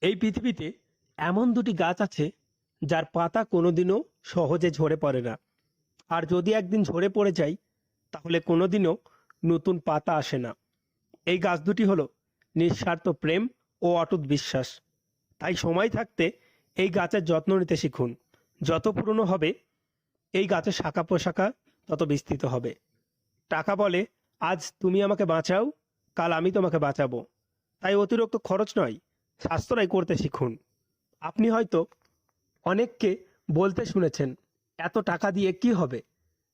এই পৃথিবীতে এমন দুটি গাছ আছে যার পাতা কোনোদিনও সহজে ঝরে পড়ে না। আর যদি একদিন ঝরে পড়ে যায় তাহলে কোনোদিনও নতুন পাতা আসে না। এই গাছ দুটি হলো নিঃস্বার্থ প্রেম ও অটুট বিশ্বাস। তাই সময় থাকতে এই গাছের যত্ন নিতে শিখুন। যত পুরনো হবে এই গাছের শাখা প্রশাখা তত বিস্তৃত হবে। টাকা বলে, আজ তুমি আমাকে বাঁচাও, কাল আমি তোমাকে বাঁচাবো। তাই অতিরিক্ত খরচ নয়, সাশ্রয় করতে শিখুন। আপনি হয়তো অনেককে বলতে শুনেছেন, এত টাকা দিয়ে কি হবে,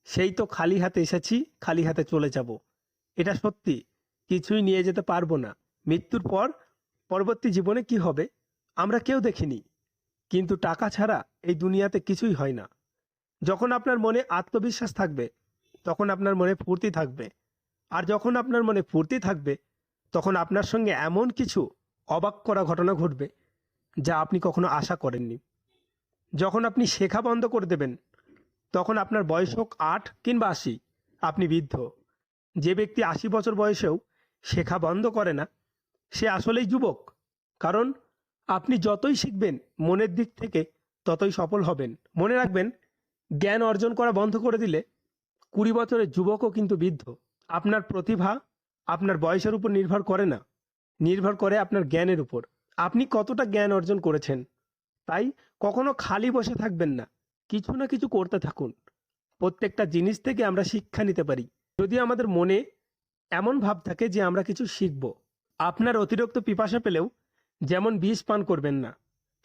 সেই তো খালি হাতে এসেছি, খালি হাতে চলে যাব। এটা সত্যি, কিছুই নিয়ে যেতে পারবো না। মৃত্যুর পর পরবর্তী জীবনে কি হবে আমরা কেউ দেখিনি, কিন্তু টাকা ছাড়া এই দুনিয়াতে কিছুই হয় না। যখন আপনার মনে আত্মবিশ্বাস থাকবে তখন আপনার মনে ফুর্তি থাকবে, আর যখন আপনার মনে ফুর্তি থাকবে তখন আপনার সঙ্গে এমন কিছু অবাক করা ঘটনা ঘটবে যা আপনি কখনো আশা করেননি। যখন আপনি শেখা বন্ধ করে দেবেন তখন আপনার বয়স হোক 8 কিংবা 80, আপনি বৃদ্ধ। যে ব্যক্তি 80 বছর বয়সেও শেখা বন্ধ করে না সে আসলেই যুবক। কারণ আপনি যতই শিখবেন মনের দিক থেকে ততই সফল হবেন। মনে রাখবেন, জ্ঞান অর্জন করা বন্ধ করে দিলে 20 বছরের যুবকও কিন্তু বৃদ্ধ। আপনার প্রতিভা আপনার বয়সের উপর নির্ভর করে না, নির্ভর করে আপনার জ্ঞানের উপর। আপনি কতটা জ্ঞান অর্জন করেছেন। তাই কখনো খালি বসে থাকবেন না, কিছু না কিছু করতে থাকুন। প্রত্যেকটা জিনিস থেকে আমরা শিক্ষা নিতে পারি যদি আমাদের মনে এমন ভাব থাকে যে আমরা কিছু শিখব। আপনার অতিরিক্ত পিপাসা পেলেও যেমন বিষ পান করবেন না,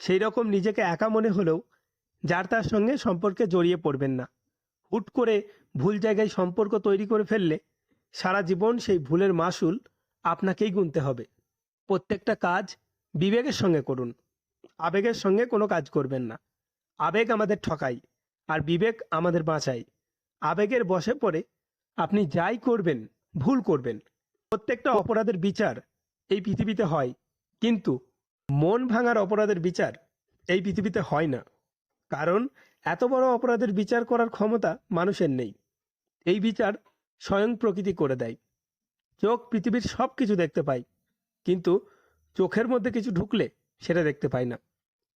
সেই রকম নিজেকে একা মনে হলেও যার তার সঙ্গে সম্পর্কে জড়িয়ে পড়বেন না। হুট করে ভুল জায়গায় সম্পর্ক তৈরি করে ফেললে সারা জীবন সেই ভুলের মাসুল আপনাকেই গুনতে হবে। প্রত্যেকটা কাজ বিবেকের সঙ্গে করুন, আবেগের সঙ্গে কোনো কাজ করবেন না। আবেগ আমাদের ঠকায় আর বিবেক আমাদের বাঁচায়। আবেগের বশে পড়ে আপনি যাই করবেন ভুল করবেন। প্রত্যেকটা অপরাধের বিচার এই পৃথিবীতে হয়, কিন্তু মন ভাঙার অপরাধের বিচার এই পৃথিবীতে হয় না। কারণ এত বড় অপরাধের বিচার করার ক্ষমতা মানুষের নেই। এই বিচার স্বয়ং প্রকৃতি করে দেয়। চোখ পৃথিবীর সব কিছু দেখতে পায়, কিন্তু চোখের মধ্যে কিছু ঢুকলে সেটা দেখতে পায় না।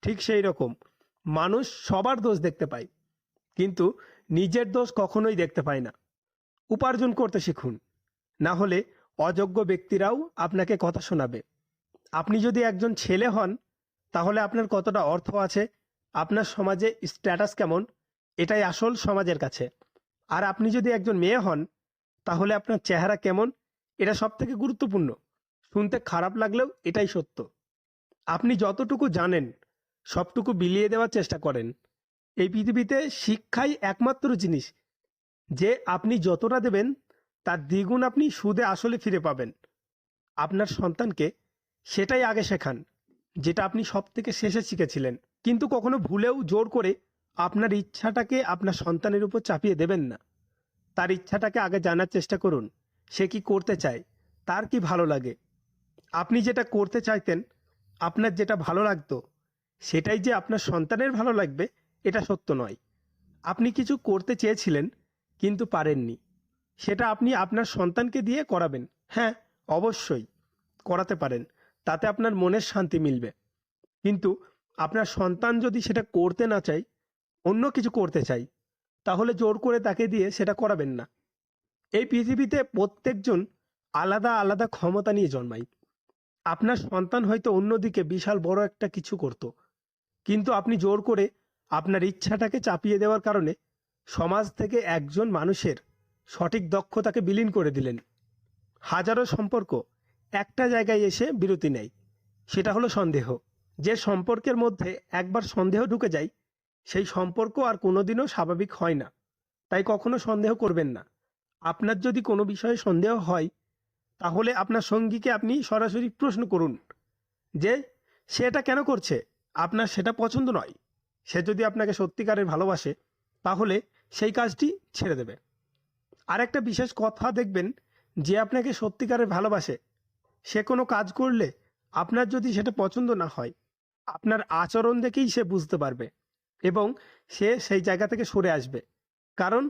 ঠিক সেই রকম মানুষ সবার দোষ দেখতে পায়, কিন্তু নিজের দোষ কখনোই দেখতে পায় না। উপার্জন করতে শিখুন, না হলে অযোগ্য ব্যক্তিরাও আপনাকে কথা শোনাবে। আপনি যদি একজন ছেলে হন তাহলে আপনার কতটা অর্থ আছে, আপনার সমাজে স্ট্যাটাস কেমন, এটাই আসল সমাজের কাছে। আর আপনি যদি একজন মেয়ে হন তাহলে আপনার চেহারা কেমন, এটা সব থেকে গুরুত্বপূর্ণ। শুনতে খারাপ লাগলেও এটাই সত্য। আপনি যতটুকু জানেন সবটুকু বিলিয়ে দেওয়ার চেষ্টা করেন। এই পৃথিবীতে শিক্ষাই একমাত্র জিনিস যে আপনি যতটা দেবেন তার দ্বিগুণ আপনি সুদে আসলে ফিরে পাবেন। আপনার সন্তানকে সেটাই আগে শেখান যেটা আপনি সব থেকে শেষে শিখেছিলেন। কিন্তু কখনো ভুলেও জোর করে আপনার ইচ্ছাটাকে আপনার সন্তানের উপর চাপিয়ে দেবেন না। তার ইচ্ছাটাকে আগে জানার চেষ্টা করুন, সে কি করতে চায়, তার কি ভালো লাগে। আপনি যেটা করতে চাইতেন, আপনার যেটা ভালো লাগতো, সেটাই যে আপনার সন্তানের ভালো লাগবে এটা সত্য নয়। আপনি কিছু করতে চেয়েছিলেন কিন্তু পারেননি, সেটা আপনি আপনার সন্তানকে দিয়ে করাবেন। হ্যাঁ, অবশ্যই করাতে পারেন, তাতে আপনার মনের শান্তি মিলবে। কিন্তু আপনার সন্তান যদি সেটা করতে না চায়, অন্য কিছু করতে চাই, তাহলে জোর করে তাকে দিয়ে সেটা করাবেন না। এই পৃথিবীতে প্রত্যেকজন আলাদা আলাদা ক্ষমতা নিয়ে জন্মায়। আপনার সন্তান হয়তো অন্যদিকে বিশাল বড় একটা কিছু করত, কিন্তু আপনি জোর করে আপনার ইচ্ছাটাকে চাপিয়ে দেওয়ার কারণে সমাজ থেকে একজন মানুষের সঠিক দক্ষতাকে বিলীন করে দিলেন। হাজারো সম্পর্ক একটা জায়গায় এসে বিরতি নেয়, সেটা হলো সন্দেহ। যে সম্পর্কের মধ্যে একবার সন্দেহ ঢুকে যায় সেই সম্পর্ক আর কোনোদিনও স্বাভাবিক হয় না। তাই কখনো সন্দেহ করবেন না। আপনার যদি কোনো বিষয়ে সন্দেহ হয় তাহলে আপনার সঙ্গীকে আপনি সরাসরি প্রশ্ন করুন যে সে এটা কেন করছে। আপনার সেটা পছন্দ নয়, সে যদি আপনাকে সত্যিকারের ভালোবাসে তাহলে সেই কাজটি ছেড়ে দেবে। আর একটা বিশেষ কথা দেখবেন, যে আপনাকে সত্যিকারের ভালোবাসে সে কোনো কাজ করলে আপনার যদি সেটা পছন্দ না হয়, আপনার আচরণ দেখেই সে বুঝতে পারবে এবং সে সেই জায়গা থেকে সরে আসবে। কারণ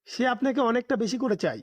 সে আপনাকে অনেকটা বেশি করে চায়।